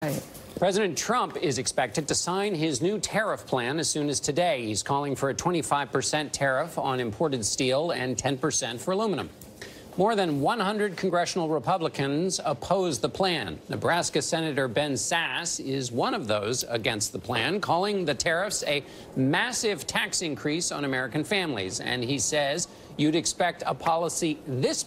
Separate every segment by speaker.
Speaker 1: Right.
Speaker 2: President Trump is expected to sign his new tariff plan as soon as today. He's calling for a 25% tariff on imported steel and 10% for aluminum. More than 100 congressional Republicans oppose the plan. Nebraska Senator Ben Sasse is one of those against the plan, calling the tariffs a massive tax increase on American families. And he says you'd expect a policy this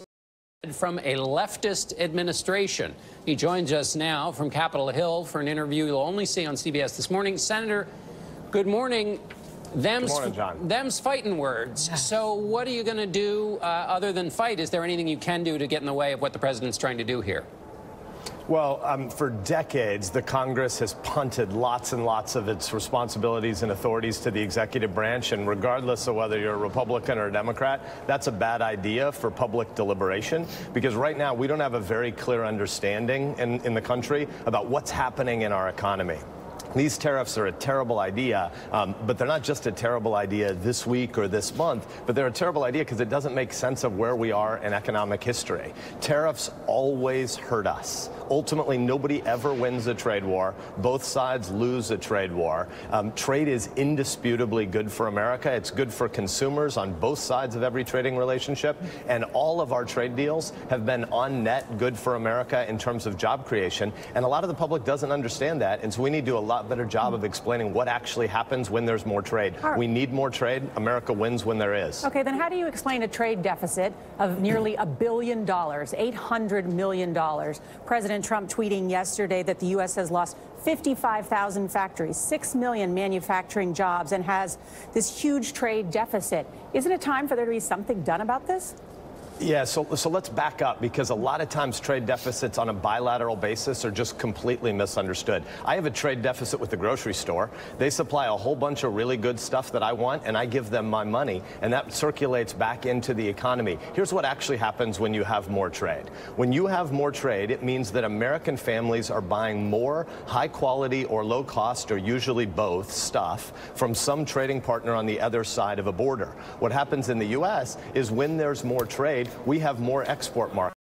Speaker 2: from a leftist administration. He joins us now from Capitol Hill for an interview you'll only see on CBS this morning. Senator, good morning.
Speaker 3: Good morning, John.
Speaker 2: Them's fighting words. So what are you going to do other than fight? Is there anything you can do to get in the way of what the president's trying to do here?
Speaker 3: Well, for decades, the Congress has punted lots and lots of its responsibilities and authorities to the executive branch, and regardless of whether you're a Republican or a Democrat, that's a bad idea for public deliberation, because right now we don't have a very clear understanding in the country about what's happening in our economy. These tariffs are a terrible idea, but they're not just a terrible idea this week or this month, but they're a terrible idea because it doesn't make sense of where we are in economic history. Tariffs always hurt us. Ultimately, nobody ever wins a trade war. Both sides lose a trade war. Trade is indisputably good for America. It's good for consumers on both sides of every trading relationship, and all of our trade deals have been on net good for America in terms of job creation, and a lot of the public doesn't understand that, and so we need to do a lot better job of explaining what actually happens when there's more trade. We need more trade. America wins when there is.
Speaker 1: Okay, then how do you explain a trade deficit of nearly $1 billion, $800 million? President Trump tweeting yesterday that the U.S. has lost 55,000 factories, 6 million manufacturing jobs, and has this huge trade deficit. Isn't it time for there to be something done about this?
Speaker 3: Yeah, so let's back up, because a lot of times trade deficits on a bilateral basis are just completely misunderstood. I have a trade deficit with the grocery store. They supply a whole bunch of really good stuff that I want, and I give them my money, and that circulates back into the economy. Here's what actually happens when you have more trade. When you have more trade, it means that American families are buying more high quality or low cost, or usually both, stuff from some trading partner on the other side of a border. What happens in the U.S. is when there's more trade, we have more export markets.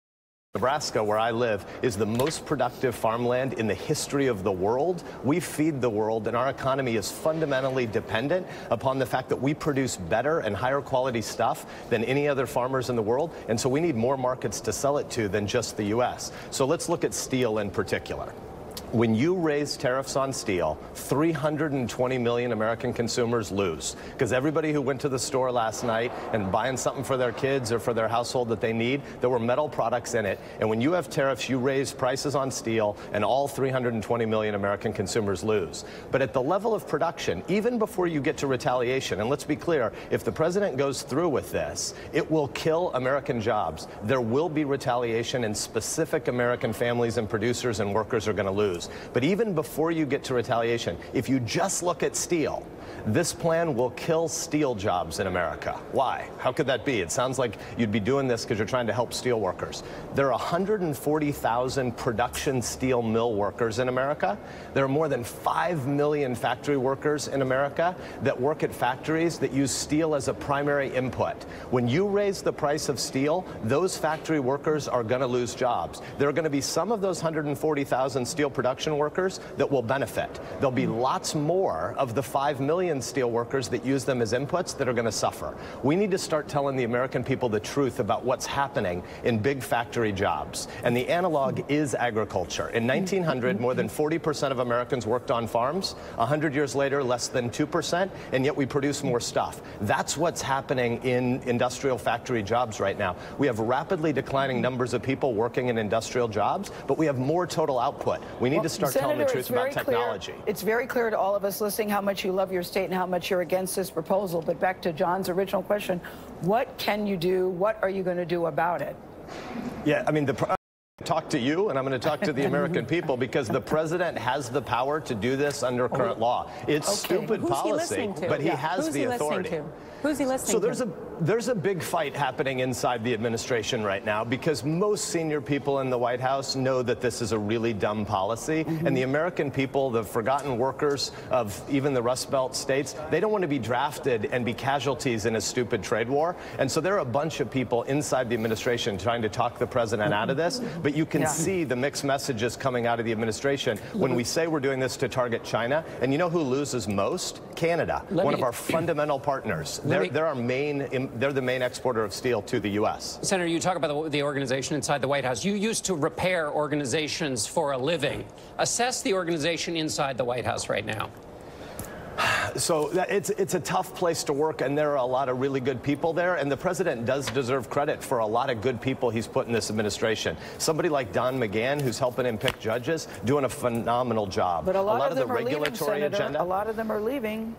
Speaker 3: Nebraska, where I live, is the most productive farmland in the history of the world. We feed the world, and our economy is fundamentally dependent upon the fact that we produce better and higher quality stuff than any other farmers in the world, and so we need more markets to sell it to than just the U.S. So let's look at steel in particular. When you raise tariffs on steel, 320 million American consumers lose, because everybody who went to the store last night and buying something for their kids or for their household that they need, there were metal products in it. And when you have tariffs, you raise prices on steel, and all 320 million American consumers lose. But at the level of production, even before you get to retaliation, and let's be clear, if the president goes through with this, it will kill American jobs. There will be retaliation, and specific American families and producers and workers are going to lose. But even before you get to retaliation, if you just look at steel, this plan will kill steel jobs in America. Why? How could that be? It sounds like you'd be doing this because you're trying to help steel workers. There are 140,000 production steel mill workers in America. There are more than 5 million factory workers in America that work at factories that use steel as a primary input. When you raise the price of steel, those factory workers are going to lose jobs. There are going to be some of those 140,000 steel production workers that will benefit. There'll be lots more of the 5 million steel workers that use them as inputs that are going to suffer. We need to start telling the American people the truth about what's happening in big factory jobs. And the analog is agriculture. In 1900, more than 40% of Americans worked on farms. 100 years later, less than 2%, and yet we produce more stuff. That's what's happening in industrial factory jobs right now. We have rapidly declining numbers of people working in industrial jobs, but we have more total output. We need to start telling the truth about technology.
Speaker 4: It's very clear to all of us listening how much you love your state and how much you're against this proposal. But back to John's original question, what can you do? What are you going to do about it?
Speaker 3: Yeah, I mean, talk to you, and I'm going to talk to the American people, because the president has the power to do this under current law. It's stupid policy, but he has the authority.
Speaker 1: Who's he listening to?
Speaker 3: So There's a big fight happening inside the administration right now because most senior people in the White House know that this is a really dumb policy. And the American people, the forgotten workers of even the Rust Belt states, they don't want to be drafted and be casualties in a stupid trade war. And so there are a bunch of people inside the administration trying to talk the president out of this. But you can see the mixed messages coming out of the administration when we say we're doing this to target China. And you know who loses most? Canada, one of our fundamental partners. They're the main exporter of steel to the U.S.
Speaker 2: Senator, you talk about the organization inside the White House. You used to repair organizations for a living. Assess the organization inside the White House right now.
Speaker 3: So it's a tough place to work, and there are a lot of really good people there, and the president does deserve credit for a lot of good people he's put in this administration. Somebody like Don McGahn, who's helping him pick judges, doing a phenomenal job.
Speaker 4: But a lot of them
Speaker 3: the regulatory agenda.
Speaker 4: A lot of them are leaving.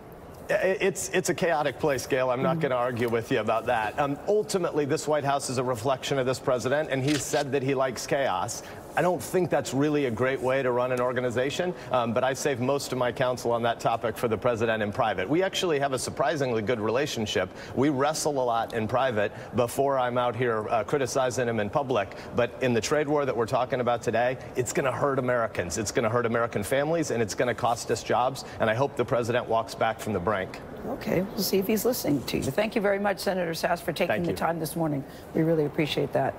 Speaker 3: It's a chaotic place, Gail. I'm not going to argue with you about that. Ultimately, this White House is a reflection of this president, and he's said that he likes chaos. I don't think that's really a great way to run an organization, but I save most of my counsel on that topic for the president in private. We actually have a surprisingly good relationship. We wrestle a lot in private before I'm out here criticizing him in public. But in the trade war that we're talking about today, it's going to hurt Americans. It's going to hurt American families, and it's going to cost us jobs. And I hope the president walks back from the brink.
Speaker 4: Okay, we'll see if he's listening to you. Thank you very much, Senator Sasse, for taking the time this morning. We really appreciate that.